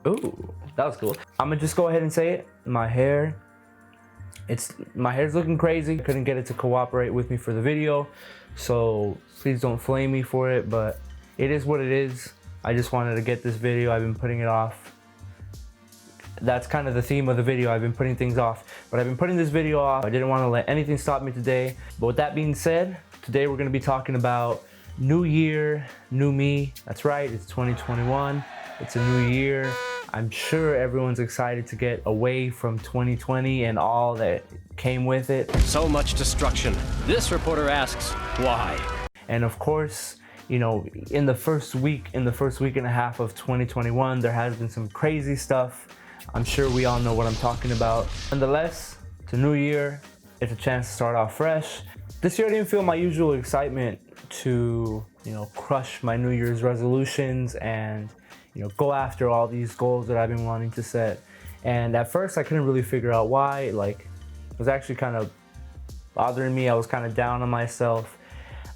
Ooh, that was cool. I'm gonna just go ahead and say it. My hair's looking crazy. I couldn't get it to cooperate with me for the video, so please don't flame me for it, but it is what it is. I just wanted to get this video. I've been putting it off. That's kind of the theme of the video. I've been putting things off, but I've been putting this video off. I didn't want to let anything stop me today. But with that being said, today we're going to be talking about new year, new me. That's right, it's 2021. It's a new year. I'm sure everyone's excited to get away from 2020 and all that came with it. So much destruction. This reporter asks, why? And of course, you know, in the first week and a half of 2021, there has been some crazy stuff. I'm sure we all know what I'm talking about. Nonetheless, it's a new year. It's a chance to start off fresh. This year I didn't feel my usual excitement to, you know, crush my New Year's resolutions and, you know, go after all these goals that I've been wanting to set. And at first I couldn't really figure out why. Like, it was actually kind of bothering me. I was kind of down on myself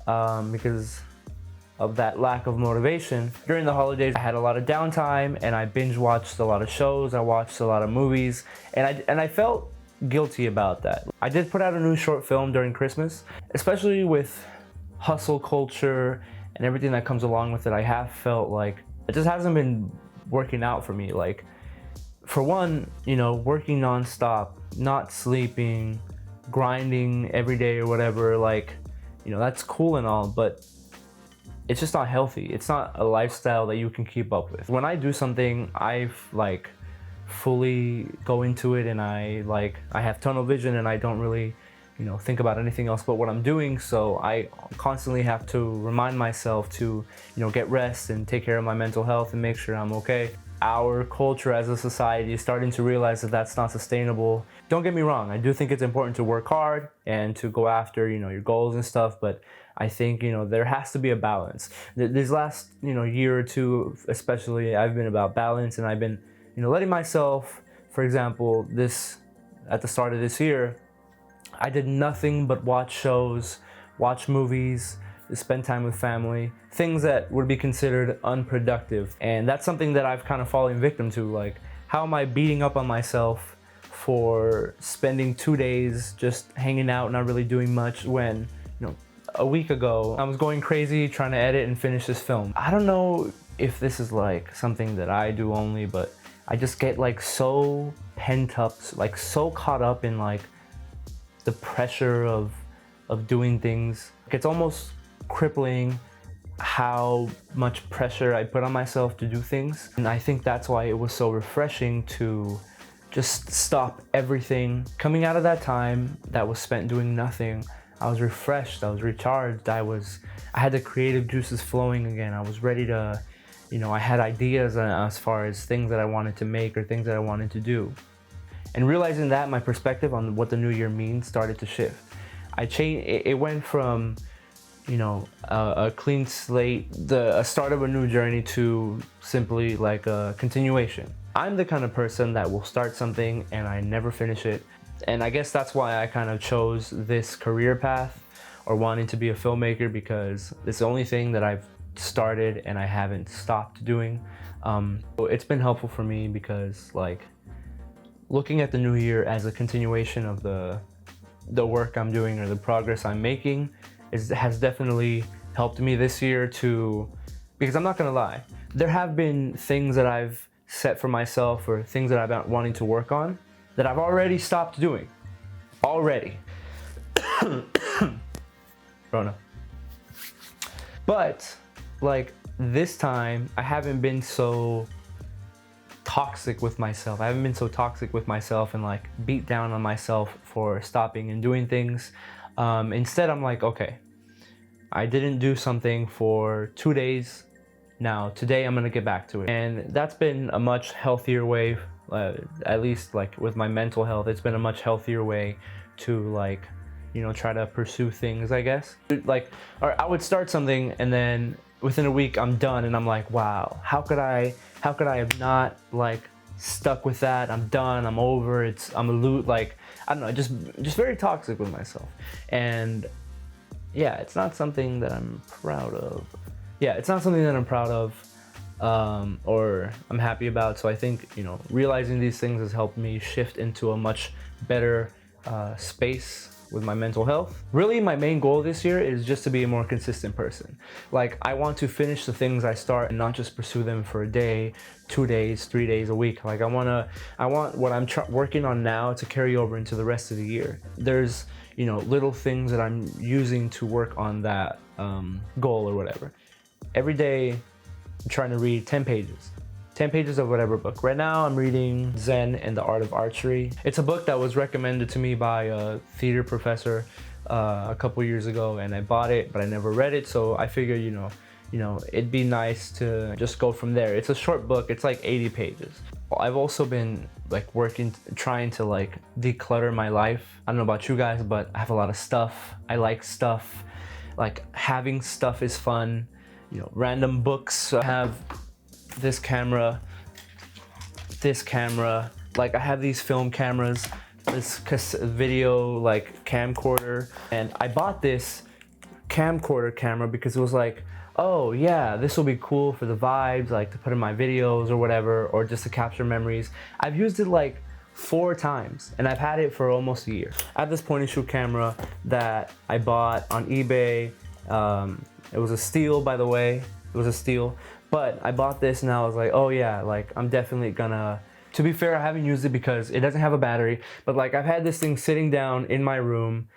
because of that lack of motivation. During the holidays, I had a lot of downtime and I binge watched a lot of shows. I watched a lot of movies, and I felt guilty about that. I did put out a new short film during Christmas, especially with hustle culture and everything that comes along with it. I have felt like it just hasn't been working out for me. Like, for one, you know, working nonstop, not sleeping, grinding every day or whatever, like, you know, that's cool and all, but it's just not healthy. It's not a lifestyle that you can keep up with. When I do something, I like fully go into it and I have tunnel vision and I don't really, you know, think about anything else but what I'm doing. So I constantly have to remind myself to, you know, get rest and take care of my mental health and make sure I'm okay. Our culture as a society is starting to realize that that's not sustainable. Don't get me wrong, I do think it's important to work hard and to go after, you know, your goals and stuff, but I think, you know, there has to be a balance. These last, you know, year or two, especially, I've been about balance, and I've been, you know, letting myself, for example, at the start of this year, I did nothing but watch shows, watch movies, spend time with family, things that would be considered unproductive. And that's something that I've kind of fallen victim to. Like, how am I beating up on myself for spending 2 days just hanging out, not really doing much, when, you know, a week ago I was going crazy trying to edit and finish this film. I don't know if this is like something that I do only, but I just get like so pent up, like so caught up in like the pressure of doing things. It's almost crippling how much pressure I put on myself to do things. And I think that's why it was so refreshing to just stop everything. Coming out of that time that was spent doing nothing, I was refreshed, I was recharged, I had the creative juices flowing again. I was ready to, you know, I had ideas as far as things that I wanted to make or things that I wanted to do. And realizing that, my perspective on what the new year means started to shift. It went from, you know, a clean slate, a start of a new journey, to simply like a continuation. I'm the kind of person that will start something and I never finish it. And I guess that's why I kind of chose this career path, or wanting to be a filmmaker, because it's the only thing that I've started and I haven't stopped doing. It's been helpful for me because, like, looking at the new year as a continuation of the work I'm doing or the progress I'm making has definitely helped me this year because I'm not gonna lie, there have been things that I've set for myself or things that I've been wanting to work on that I've already stopped doing. Already. Rona. But, like, this time, I haven't been so toxic with myself. I haven't been so toxic with myself and, like, beat down on myself for stopping and doing things. Instead, I'm like, okay, I didn't do something for 2 days. Now, today I'm gonna get back to it. And that's been a much healthier way, at least like with my mental health, it's been a much healthier way to, like, you know, try to pursue things, I guess. Like, or I would start something and then within a week I'm done and I'm like, wow, how could I have not, like, stuck with that? I'm done, I'm over, I'm a loot, like, I don't know, just very toxic with myself. And yeah, it's not something that I'm proud of. or I'm happy about. So I think, you know, realizing these things has helped me shift into a much better space with my mental health. Really, my main goal this year is just to be a more consistent person. Like, I want to finish the things I start and not just pursue them for a day, 2 days, 3 days a week. Like, I want what I'm working on now to carry over into the rest of the year. There's, you know, little things that I'm using to work on that goal or whatever. Every day, I'm trying to read 10 pages. 10 pages of whatever book. Right now I'm reading Zen and the Art of Archery. It's a book that was recommended to me by a theater professor a couple years ago, and I bought it, but I never read it. So I figured, you know, it'd be nice to just go from there. It's a short book. It's like 80 pages. I've also been like trying to like declutter my life. I don't know about you guys, but I have a lot of stuff. I like stuff. Like, having stuff is fun. You know, random books. I have this camera, like I have these film cameras, this video like camcorder, and I bought this camcorder camera because it was like, oh yeah, this will be cool for the vibes, like to put in my videos or whatever, or just to capture memories. I've used it like 4 times and I've had it for almost a year. I have this point and shoot camera that I bought on eBay. It was a steal, by the way. It was a steal. But I bought this and I was like, oh yeah, like I'm definitely gonna, to be fair, I haven't used it because it doesn't have a battery, but like I've had this thing sitting down in my room,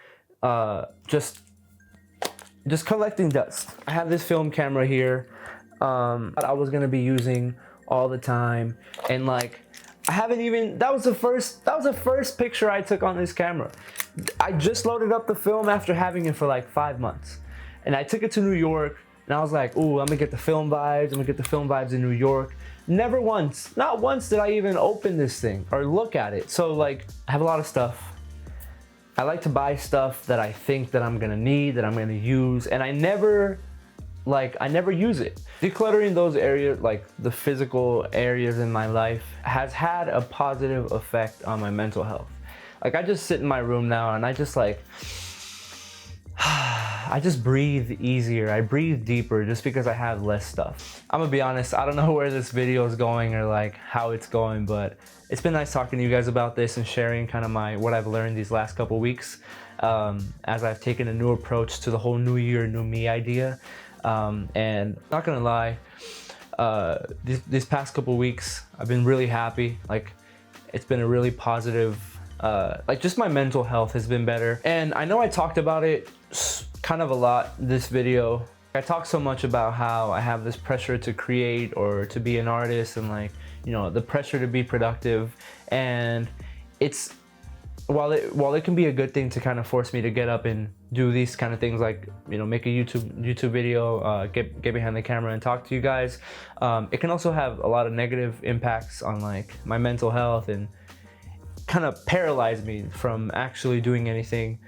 just collecting dust. I have this film camera here, that I was gonna be using all the time, and like, I haven't even, that was the first picture I took on this camera. I just loaded up the film after having it for like 5 months, and I took it to New York. And I was like, ooh, I'm gonna get the film vibes in New York. Never once, not once did I even open this thing or look at it. So like, I have a lot of stuff. I like to buy stuff that I think that I'm gonna need, that I'm gonna use, and I never use it. Decluttering those areas, like the physical areas in my life, has had a positive effect on my mental health. Like, I just sit in my room now and I just like, I just breathe easier. I breathe deeper just because I have less stuff. I'm gonna be honest, I don't know where this video is going or like how it's going, but it's been nice talking to you guys about this and sharing kind of what I've learned these last couple weeks, as I've taken a new approach to the whole new year, new me idea. And not gonna lie, these past couple weeks, I've been really happy. Like, it's been a really positive, like just my mental health has been better. And I know I talked about it kind of a lot this video. I talk so much about how I have this pressure to create or to be an artist, and like, you know, the pressure to be productive. And it's, while it can be a good thing to kind of force me to get up and do these kind of things, like, you know, make a YouTube video, get behind the camera and talk to you guys, it can also have a lot of negative impacts on like my mental health and kind of paralyze me from actually doing anything.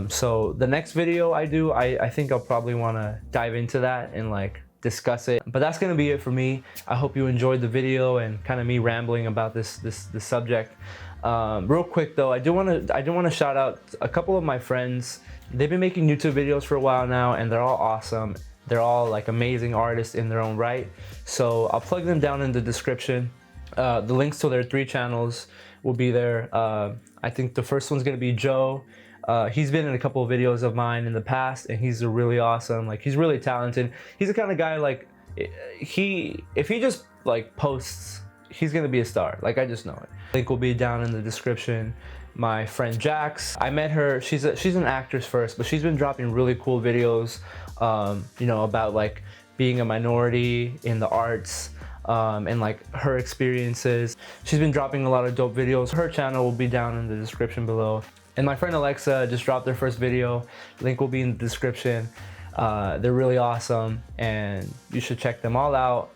So the next video I do, I think I'll probably want to dive into that and like discuss it. But that's gonna be it for me. I hope you enjoyed the video and kind of me rambling about this subject. Real quick though, I do want to shout out a couple of my friends. They've been making YouTube videos for a while now, and they're all awesome. They're all like amazing artists in their own right. So I'll plug them down in the description. The links to their 3 channels will be there. I think the first one's gonna be Joe. He's been in a couple of videos of mine in the past, and he's really awesome. Like, he's really talented. He's the kind of guy, like, if he just like posts, he's gonna be a star. Like, I just know it. Link will be down in the description. My friend Jax, I met her. She's an actress first, but she's been dropping really cool videos, you know, about like being a minority in the arts, and like her experiences. She's been dropping a lot of dope videos. Her channel will be down in the description below. And my friend Alexa just dropped their first video. Link will be in the description. They're really awesome, and you should check them all out.